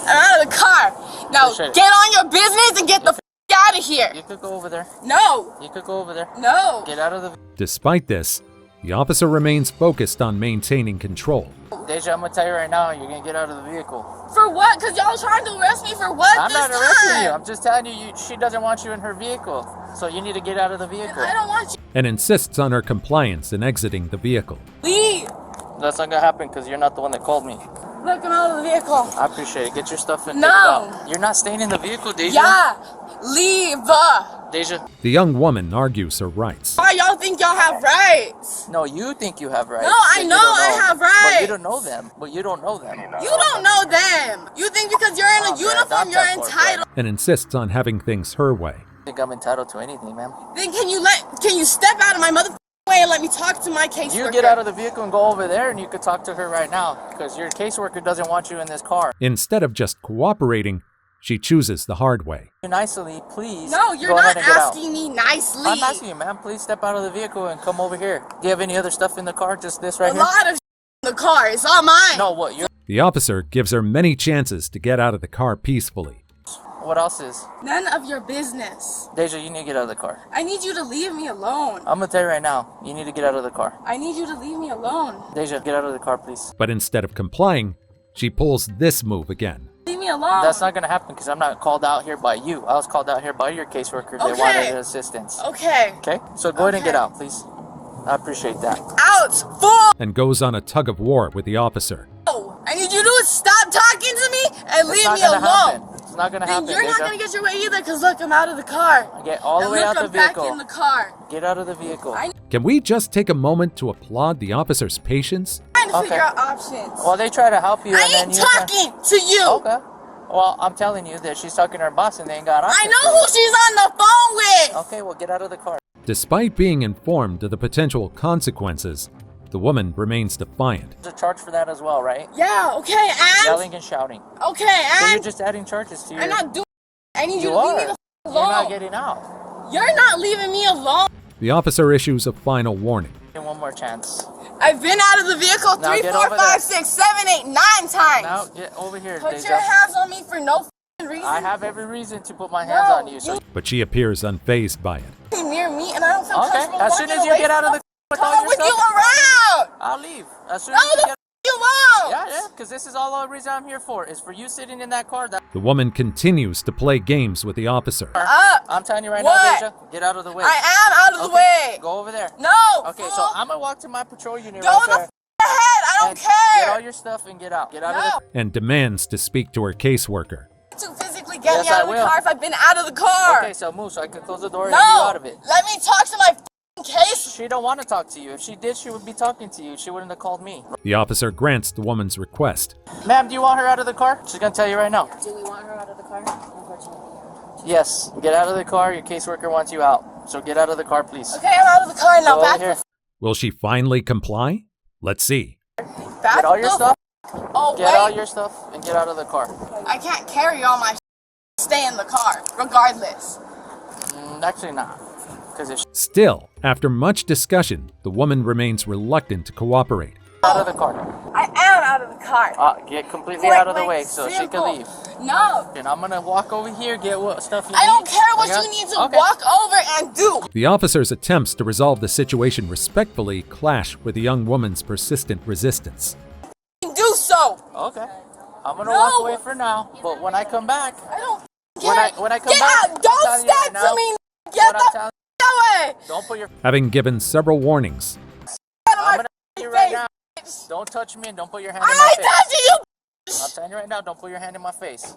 S14: I'm out of the car. Now
S5: Appreciate it.
S14: get on your business and get the out of here.
S5: You could go over there.
S14: No.
S5: You could go over there.
S14: No.
S5: Get out of the.
S1: Despite this, the officer remains focused on maintaining control.
S5: Deja, I'm gonna tell you right now, you're gonna get out of the vehicle.
S14: For what? Because y'all trying to arrest me for what
S5: I'm
S14: this
S5: not arresting
S14: time?
S5: you. I'm just telling you, she doesn't want you in her vehicle. So you need to get out of the vehicle.
S14: I don't want you.
S1: And insists on her compliance in exiting the vehicle.
S14: Leave.
S5: That's not gonna happen because you're not the one that called me.
S14: Look, I'm out of the vehicle.
S5: I appreciate it. Get your stuff and
S14: No.
S5: get it out. You're not staying in the vehicle, Deja.
S14: Yeah. Leave.
S5: Deja.
S1: The young woman argues her rights.
S14: Why y'all think y'all have rights?
S5: No, you think you have rights.
S14: No, I
S5: but you
S14: know
S5: don't
S14: I have
S5: But
S14: rights.
S5: you don't know them. But you don't know them.
S14: You don't know them. You think because you're in a uniform, you're entitled.
S1: And insists on having things her way.
S5: I think I'm entitled to anything, ma'am.
S14: Then can you step out of my motherfucking way and let me talk to my caseworker?
S5: You get out of the vehicle and go over there and you could talk to her right now because your caseworker doesn't want you in this car.
S1: Instead of just cooperating, she chooses the hard way.
S5: Nicely, please.
S14: No, you're
S5: go
S14: not
S5: ahead and get out.
S14: asking me nicely.
S5: I'm asking you, ma'am. Please step out of the vehicle and come over here. Do you have any other stuff in the car? Just this right
S14: A
S5: here?
S14: lot of in the car. It's all mine.
S5: No, what? You're...
S1: The officer gives her many chances to get out of the car peacefully.
S5: What else is?
S14: None of your business.
S5: Deja, you need to get out of the car.
S14: I need you to leave me alone.
S5: I'm gonna tell you right now, you need to get out of the car.
S14: I need you to leave me alone.
S5: Deja, get out of the car, please.
S1: But instead of complying, she pulls this move again.
S14: Leave me alone.
S5: That's not gonna happen because I'm not called out here by you. I was called out here by your caseworker that
S14: Okay.
S5: wanted assistance.
S14: Okay.
S5: Okay? So go ahead and get out, please. I appreciate that.
S14: Out, fool!
S1: And goes on a tug of war with the officer.
S14: I need you to stop talking to me and leave me alone.
S5: Happen. It's not gonna happen.
S14: Then you're not
S5: Deja.
S14: gonna get your way either, cause look, I'm out of the car.
S5: Get all the
S14: And
S5: way
S14: look,
S5: out the
S14: I'm back
S5: vehicle.
S14: in the car.
S5: Get out of the vehicle.
S1: Can we just take a moment to applaud the officer's patience?
S14: I'm trying to figure out options.
S5: Well, they try to help you.
S14: I
S5: and then
S14: ain't
S5: you
S14: talking to you.
S5: Okay. Well, I'm telling you that she's talking to her boss and they ain't got options.
S14: I know who she's on the phone with.
S5: Okay, well, get out of the car.
S1: Despite being informed of the potential consequences, the woman remains defiant.
S5: There's a charge for that as well, right?
S14: Yeah, okay, and?
S5: Yelling and shouting.
S14: Okay,
S5: So
S14: and?
S5: you're just adding charges to your...
S14: I'm not doing I need you
S5: You
S14: to leave me
S5: are.
S14: the f
S5: You're
S14: alone.
S5: not getting out.
S14: You're not leaving me alone.
S1: The officer issues a final warning.
S5: Give one more chance.
S14: I've been out of the vehicle
S5: Now
S14: 3,
S5: get
S14: 4,
S5: over
S14: 5,
S5: there.
S14: 6, 7, 8, 9 times.
S5: Now get over here,
S14: Put
S5: Deja.
S14: your hands on me for no f***ing reason.
S5: I have every reason to put my hands on you. So
S1: But she appears unfazed by it.
S14: You're near me and I don't feel
S5: okay,
S14: comfortable
S5: as soon
S14: walking
S5: as you
S14: away
S5: get out of
S14: from
S5: the car with all your
S14: with
S5: stuff,
S14: you around.
S5: I'll leave. As soon
S14: No,
S5: as you
S14: the
S5: get...
S14: you won't.
S5: Yeah, because this is all the reason I'm here for, is for you sitting in that car.
S1: The woman continues to play games with the officer.
S5: I'm telling you right
S14: What?
S5: now, Deja, get out of the way.
S14: I am out of the way.
S5: Go over there.
S14: No.
S5: Okay,
S14: fool.
S5: so I'm gonna walk to my patrol unit
S14: Go
S5: right
S14: the
S5: there.
S14: f ahead. I don't
S5: and
S14: care.
S5: Get all your stuff and get out. Get out
S14: No.
S5: of the...
S1: And demands to speak to her caseworker.
S14: To physically get
S5: Yes,
S14: me out
S5: I
S14: of the
S5: will.
S14: car if I've been out of the car.
S5: Okay, so move so I can close the door and get you
S14: No.
S5: out of it.
S14: Let me talk to my f***ing case.
S5: She don't want to talk to you. If she did, she would be talking to you. She wouldn't have called me.
S1: The officer grants the woman's request.
S5: Ma'am, do you want her out of the car? She's gonna tell you right now.
S16: Do we want her out of the car? Unfortunately,
S5: Yes, get out of the car. Your caseworker wants you out. So get out of the car, please.
S14: Okay, I'm out of the car now.
S5: Go
S14: Back
S5: over here.
S1: Will she finally comply? Let's see.
S14: back
S5: Get all your
S14: the
S5: stuff.
S14: Oh,
S5: Get
S14: wait.
S5: all your stuff and get out of the car.
S14: I can't carry all my stay in the car, regardless.
S5: Actually not. Because if
S1: Still, after much discussion, the woman remains reluctant to cooperate.
S5: Out of the car.
S14: I am out of the car.
S5: Get completely out of the way so she can leave.
S14: No.
S5: And I'm gonna walk over here, get what stuff you
S14: I
S5: need.
S14: don't care what you need to walk over and do.
S1: The officer's attempts to resolve the situation respectfully clash with the young woman's persistent resistance.
S14: Do so.
S5: Okay. I'm gonna walk away for now, but when I come back,
S14: I don't
S5: when I come
S14: get
S5: back,
S14: out. Don't step to me. Get the away.
S5: Don't put your.
S1: Having given several warnings,
S5: I'm gonna tell you right now. Don't touch me and don't put your hand in my face.
S14: touching you.
S5: I'm telling you right now, don't put your hand in my face.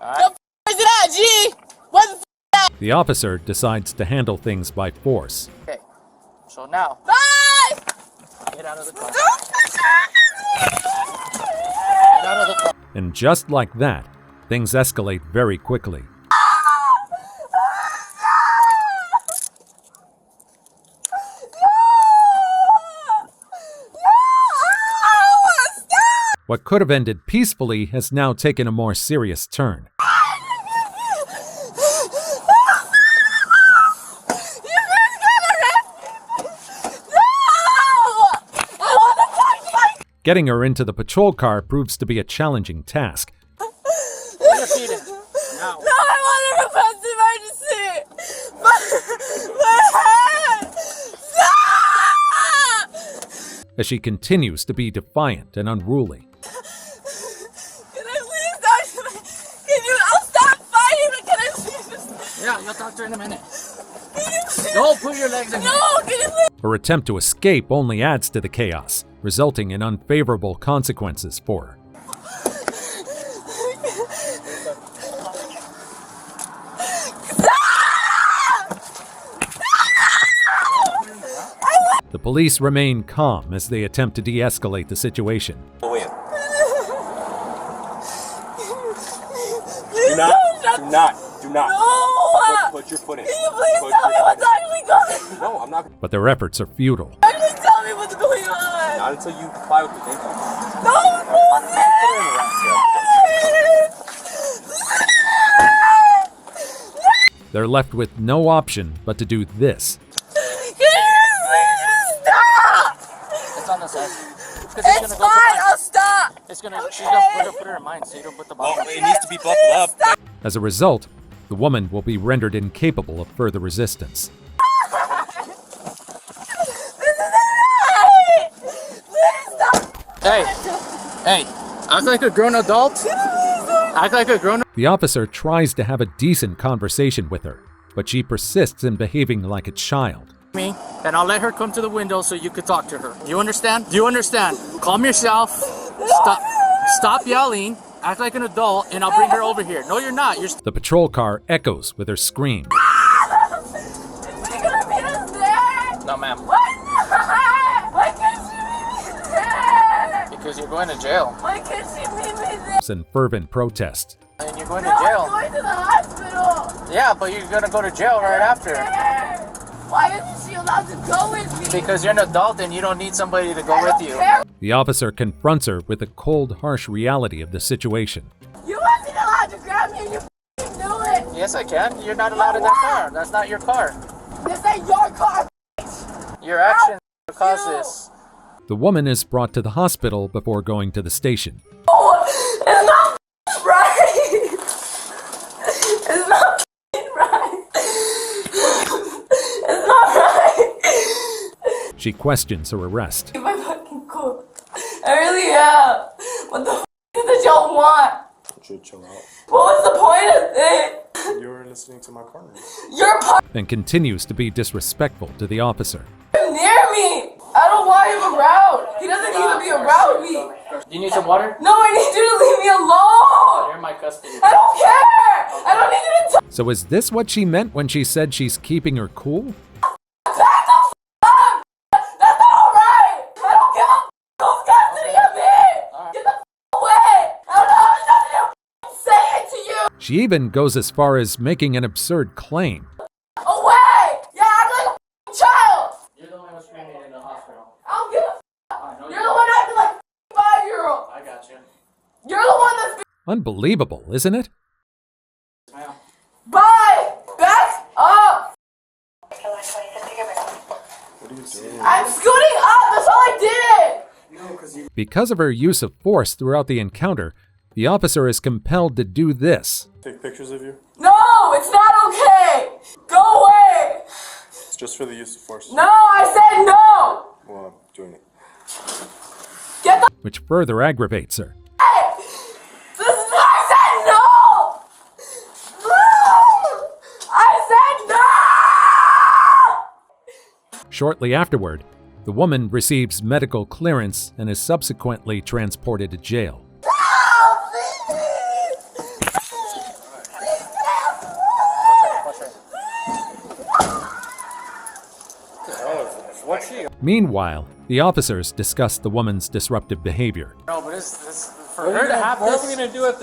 S5: All
S14: right? Where's it at, G? Where's the at?
S1: The officer decides to handle things by force.
S5: Okay. So now.
S14: Bye.
S5: Get out of the car.
S14: Get
S5: out of the car.
S1: And just like that, things escalate very quickly. What could have ended peacefully has now taken a more serious turn. Getting her into the patrol car proves to be a challenging task.
S5: Put your feet in. Now.
S14: No, I want a request emergency. My head. Stop!
S1: As she continues to be defiant and unruly.
S5: Yeah, you'll talk to her in a minute. Don't put your legs in.
S14: No, can you please?
S1: Her attempt to escape only adds to the chaos, resulting in unfavorable consequences for her. The police remain calm as they attempt to de-escalate the situation.
S12: Do not.
S14: No!
S12: Put your foot in.
S14: Can you please tell me what's actually going on?
S12: No, I'm not.
S1: But their efforts are futile.
S14: Actually tell me what's going on.
S12: Not until you comply with the thing.
S14: No,
S1: They're left with no option but to do this.
S14: Can you please stop?
S5: It's on the side.
S14: It's fine, I'll stop.
S5: She's gonna put her in mine so you don't put the bottle.
S12: It needs to be buckled up.
S1: As a result, the woman will be rendered incapable of further resistance.
S5: Hey, act like a grown adult. Act like a grown.
S1: The officer tries to have a decent conversation with her, but she persists in behaving like a child.
S5: Me, and I'll let her come to the window so you could talk to her. Do you understand? Do you understand? Calm yourself. Stop yelling. Act like an adult, and I'll bring her over here. No, you're not.
S1: The patrol car echoes with her scream.
S5: No, ma'am.
S14: Why can't she meet me there?
S5: Because you're going to jail.
S14: Why can't she meet me there?
S1: In fervent protest.
S5: And you're going to jail.
S14: I'm going to the hospital.
S5: Yeah, but you're going to go to jail right after.
S14: Why isn't she allowed to go with me?
S5: Because you're an adult and you don't need somebody to go with you.
S1: The officer confronts her with the cold, harsh reality of the situation.
S14: You wasn't allowed to grab me and you knew it.
S5: Yes, I can. You're not allowed in that car. That's not your car.
S14: This ain't your car.
S5: Your actions cause this.
S1: The woman is brought to the hospital before going to the station.
S14: Oh, it's not right. It's not right. It's not right.
S1: She questions her arrest.
S14: Am I fucking cool? I really am. What the f*** did y'all want?
S12: You should chill out.
S14: What was the point of it?
S12: You were listening to my partner.
S14: You're part
S1: And continues to be disrespectful to the officer.
S14: near me. I don't want him around. He doesn't need to be around me.
S5: Do you need some water?
S14: No, I need you to leave me alone.
S5: You're in my custody.
S14: I don't care. I don't need you to touch.
S1: So is this what she meant when she said she's keeping her cool?
S14: Back the f*** up. That's not alright. I don't give a f*** who's custody of me. Get the f*** away. I don't know how to say it to you.
S1: She even goes as far as making an absurd claim.
S14: Away. Yeah, act like a f***ing child.
S5: You're the one who's screaming in the hospital.
S14: I don't give a f***. You're the one acting like a 5-year-old.
S5: I got you.
S14: You're the one that's...
S1: Unbelievable, isn't it?
S14: Bye. Back up.
S12: What are you doing?
S14: I'm scooting up. That's all I did.
S1: Because of her use of force throughout the encounter, the officer is compelled to do this.
S17: Take pictures of you?
S14: No, it's not okay. Go away.
S17: It's just for the use of force.
S14: No, I said no.
S17: Well, I'm doing it.
S14: Get the
S1: Which further aggravates her.
S14: This is what I said no. I said no.
S1: Shortly afterward, the woman receives medical clearance and is subsequently transported to jail. Meanwhile, the officers discuss the woman's disruptive behavior.
S5: No, but it's for her to have
S4: What
S5: this.
S4: are we gonna do at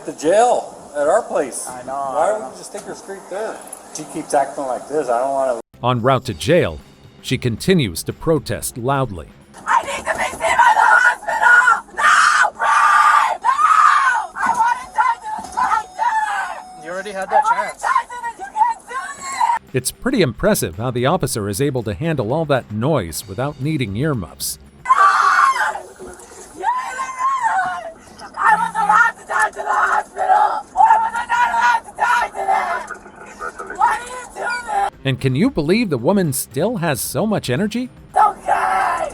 S4: the jail at our place?
S5: I know.
S4: Why don't we just take her straight there? She keeps acting like this. I don't want to.
S1: En route to jail, she continues to protest loudly.
S14: I need to be seen by the hospital. No, Brian. No. I want to talk to the doctor.
S5: You already had that chance.
S1: It's pretty impressive how the officer is able to handle all that noise without needing earmuffs.
S14: I was allowed to talk to the hospital. Why was I not allowed to talk to them? Why do you do this?
S1: And can you believe the woman still has so much energy?
S14: It's okay.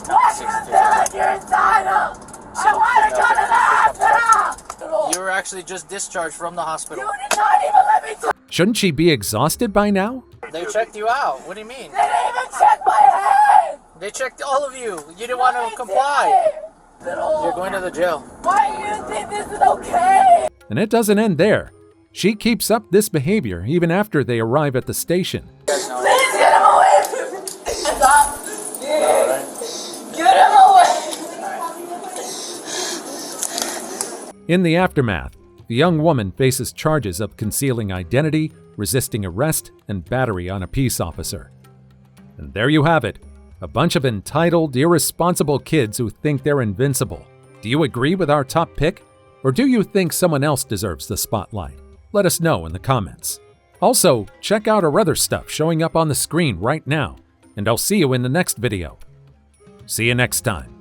S14: Why do you feel like you're entitled? I want to go to the hospital.
S5: You were actually just discharged from the hospital.
S14: You did not even let me talk.
S1: Shouldn't she be exhausted by now?
S5: They checked you out. What do you mean?
S14: They didn't even check my head.
S5: They checked all of you. You didn't want to comply. You're going to the jail.
S14: Why do you think this is okay?
S1: And it doesn't end there. She keeps up this behavior even after they arrive at the station.
S14: Please get him away from me. Stop. Get him away.
S1: In the aftermath, the young woman faces charges of concealing identity, resisting arrest, and battery on a peace officer. And there you have it, a bunch of entitled, irresponsible kids who think they're invincible. Do you agree with our top pick? Or do you think someone else deserves the spotlight? Let us know in the comments. Also, check out our other stuff showing up on the screen right now, and I'll see you in the next video. See you next time.